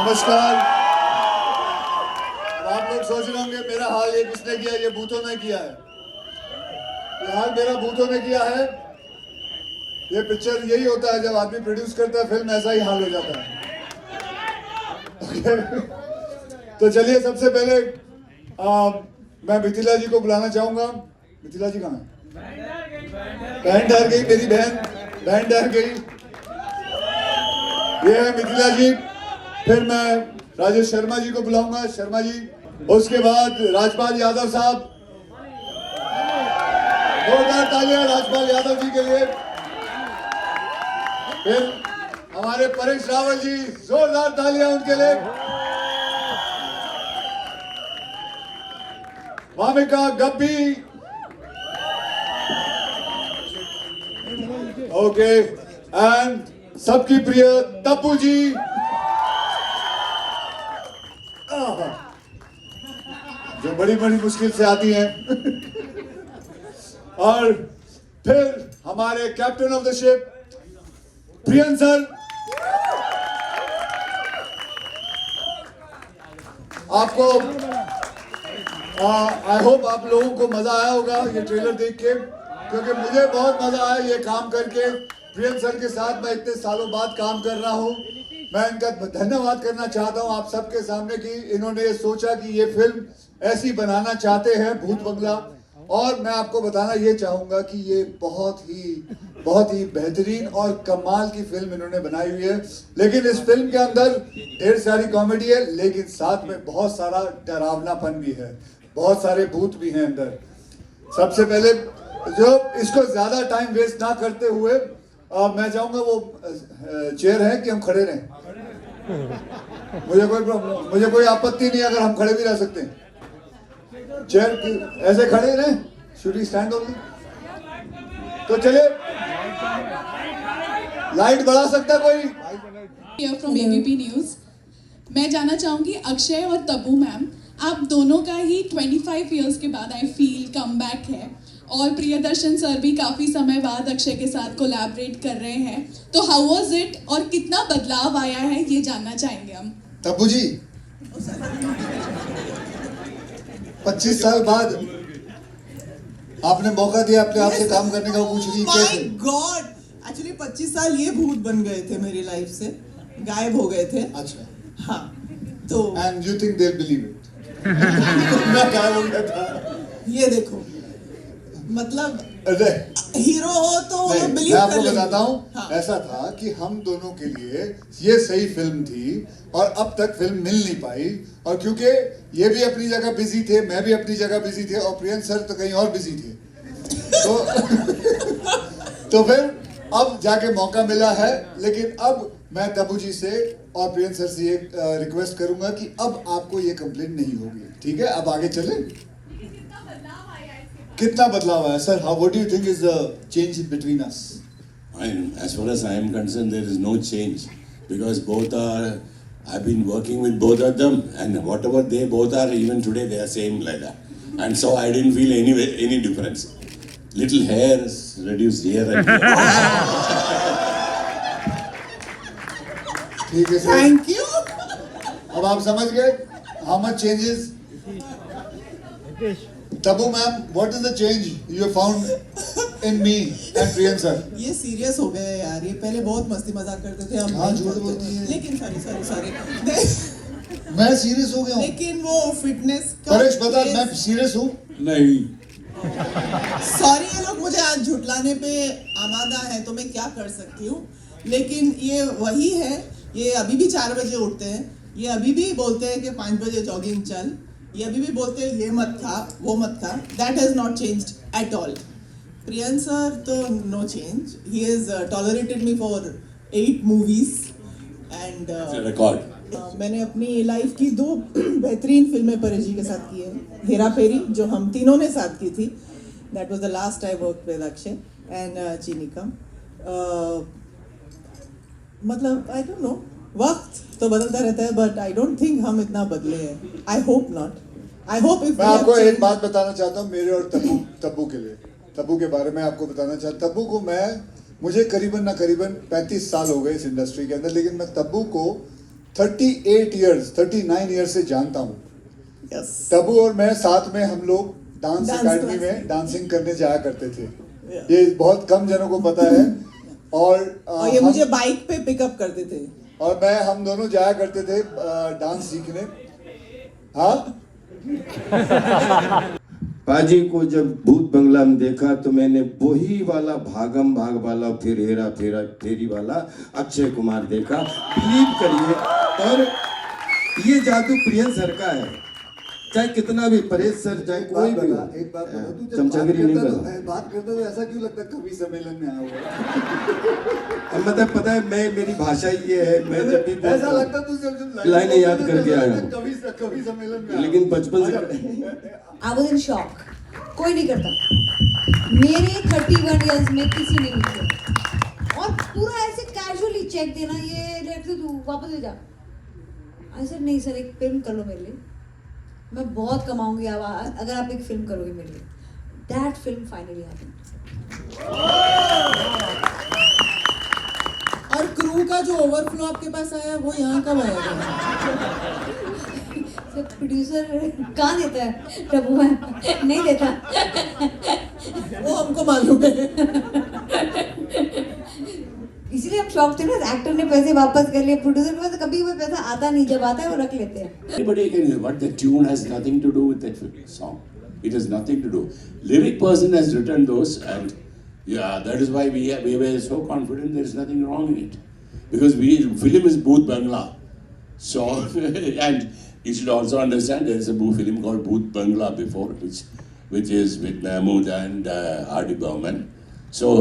नमस्कार। अब आप लोग सोच रहे होंगे मेरा हाल ये किसने किया, ये भूतों ने किया है। ये हाल मेरा भूतों ने किया है। ये पिक्चर यही होता है, जब आदमी प्रोड्यूस करता है फिल्म, ऐसा ही हाल हो जाता है। तो चलिए, सबसे पहले मैं मिथिला जी को बुलाना चाहूंगा। मिथिला जी कहाँ है? बहन ठहर गई, मेरी बहन ठहर गई। ये है मिथिला जी। फिर मैं राजेश शर्मा जी को बुलाऊंगा, शर्मा जी। उसके बाद राजपाल यादव साहब, जोरदार तालियां राजपाल यादव जी के लिए। फिर हमारे परेश रावल जी, जोरदार तालियां उनके लिए। वामिका गब्बी, ओके, एंड सबकी प्रिय तब्बू जी। जो बड़ी बड़ी मुश्किल से आती हैं। और फिर हमारे captain of the ship prion sir. आपको आई होप आप लोगों को मजा आया होगा ये ट्रेलर देख के, क्योंकि मुझे बहुत मजा आया ये काम करके। प्रियन सर के साथ मैं इतने सालों बाद काम कर रहा हूं। मैं इनका धन्यवाद करना चाहता हूं आप सबके सामने कि इन्होंने ये सोचा कि ये फिल्म ऐसी बनाना चाहते हैं, भूत बंगला। और मैं आपको बताना ये चाहूंगा कि ये बहुत ही बेहतरीन और कमाल की फिल्म इन्होंने बनाई हुई है। लेकिन इस फिल्म के अंदर ढेर सारी कॉमेडी है, लेकिन साथ में बहुत सारा डरावनापन भी है, बहुत सारे भूत भी हैं अंदर। सबसे पहले जो इसको ज्यादा टाइम वेस्ट ना करते हुए मैं चाहूंगा वो चेयर है कि हम खड़े रहें। मुझे कोई आपत्ति नहीं अगर हम खड़े भी रह सकते हैं। चेयर ऐसे खड़े रहे, शुड वी स्टैंड ओनली? तो चलिए, लाइट बढ़ा सकता कोई? From ABP news. मैं जानना चाहूंगी अक्षय और तब्बू मैम, आप दोनों का ही 25 इयर्स के बाद आई फील कम बैक है, और प्रियदर्शन सर भी काफी समय बाद अक्षय के साथ कोलैबोरेट कर रहे हैं। तो हाउ वाज इट और कितना बदलाव आया है, ये जानना चाहेंगे हम। तब्बू जी, 25 साल बाद आपने मौका दिया अपने आप से काम करने का, वो पूछ रही है कैसे? गॉड, एक्चुअली 25 साल ये भूत बन गए थे मेरी लाइफ से, गायब हो गए थे। अच्छा, हाँ, तो and you think they will believe it? मैं गायब हो गया था। ये देखो, मतलब हीरो हो तो नहीं, बिलीव मैं आपको कर लेंगे। बताता हूँ। हाँ। ऐसा था कि हम दोनों के लिए ये सही फिल्म थी और अब तक फिल्म मिल नहीं पाई। और क्योंकि ये भी अपनी जगह बिजी थे, मैं भी अपनी जगह बिजी थे, और प्रियन सर तो कहीं और बिजी थे। तो फिर अब जाके मौका मिला है। लेकिन अब मैं तब्बू जी से और प्रियन सर से ये रिक्वेस्ट करूंगा कि अब आपको ये कंप्लेंट नहीं होगी, ठीक है? अब आगे चले। कितना बदलाव आया sir? How what do you think is the change between us? As far as I am concerned, there is no change because I've been working with both of them, and whatever they both are, even today they are same like that, and so I didn't feel any difference. Little hairs reduced here and there. ठीक है sir, thank you. अब आप समझ गए how much changes? Tabu ma'am, what is the change you found in me and Priyan sir? ये serious हो गए यार, ये पहले बहुत मस्ती मजाक करते थे हम। हाँ, झूठ बोलती है। लेकिन सॉरी मैं सीरियस हो गया हूँ। लेकिन वो फिटनेस का परेश बता, मैं सीरियस हूँ? नहीं, सॉरी, ये लोग मुझे आज झुटलाने पे आमादा है, तो मैं क्या कर सकती हूँ। लेकिन ये वही है, ये अभी भी 4 बजे उठते हैं, ये अभी भी बोलते हैं कि 5 बजे जॉगिंग चल, ये अभी भी बोलते हैं ये मत खा वो मत खा। That has not changed at all. Priyan sir तो no change, he has tolerated me for 8 movies and it's a record. मैंने अपनी लाइफ की 2 बेहतरीन फिल्में परेश जी के साथ की है। हेरा फेरी जो हम तीनों ने साथ की थी, that was the last I work with Akshay, and चीनिकम। मतलब आई डोंट नो, वक्त तो बदलता रहता है, बट आई डोंट थिंक हम इतना बदले हैं। I hope not. I hope if मैं आपको एक बात बताना चाहता हूँ मेरे और तब्बू के लिए, तब्बू के बारे में आपको बताना चाहता। तब्बू को मुझे करीबन 35 साल हो गए इस इंडस्ट्री के अंदर, लेकिन मैं तब्बू को 38 इयर्स 39 इयर्स से जानता हूँ। यस तबू और मैं साथ में हम लोग डांस Dance अकेडमी class। में डांसिंग करने जाया करते थे। Yeah। ये बहुत कम जनों को पता है। और और ये हम- मुझे बाइक पे पिकअप करते थे। और मैं हम दोनों जाया करते थे डांस सीखने। हाँ पाजी को जब भूत बंगला में देखा तो मैंने वही वाला भागम भाग वाला फिर हेरा फेरा फेरी वाला अक्षय कुमार देखा। बिलीव करिए, और ये जादू प्रियंस सर का है। चाहे कितना भी परेश सर, चाहे कोई भी हो, एक बात बता, तू जब चमचागिरी नहीं कर। बात करता तो ऐसा क्यों लगता है कवि सम्मेलन में आया हुआ? मतलब पता है, मेरी भाषा ही ये है। मैं जब भी ऐसा लगता तू जब लाइनें याद करके आया हूँ। कवि सम्मेलन में आया लेकिन हूँ। बचपन से आई वाज इन शॉक। कोई नहीं करता। मेरे 31 इयर्स में किसी ने नहीं किया। और पूरा ऐसे कैजुअली चेक देना, ये रख दे तू, वापस ले जा। आई सेड नहीं सर, एक फिल्म कर लो मेरे लिए, मैं बहुत कमाऊंगी अगर आप एक फिल्म करोगे मेरे लिए। That film finally happened. और क्रू का जो ओवरफ्लो आपके पास आया वो यहाँ कब आएगा? सर प्रोड्यूसर कहाँ देता है प्रभु है? नहीं देता। वो हमको मालूम है। इसलिए हम शौक थे ना, एक्टर ने पैसे वापस कर लिए, प्रोड्यूसर के पास कभी कोई पैसा आता नहीं, जब आता है वो रख लेते हैं। Anybody can hear, but the tune has nothing to do with that song. It has nothing to do. Lyric person has written those, and yeah, that is why we were so confident there is nothing wrong in it, because film is Bhoot Bangla. So and you should also understand there is a film called Bhoot Bangla before, which is with Mahmood and R.D. Burman. So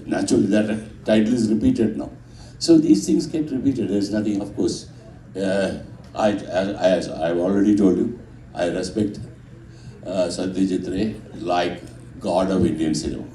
naturally that title is repeated now. So these things get repeated. There is nothing, of course. As I've already told you, I respect Satyajit Ray like God of Indian cinema.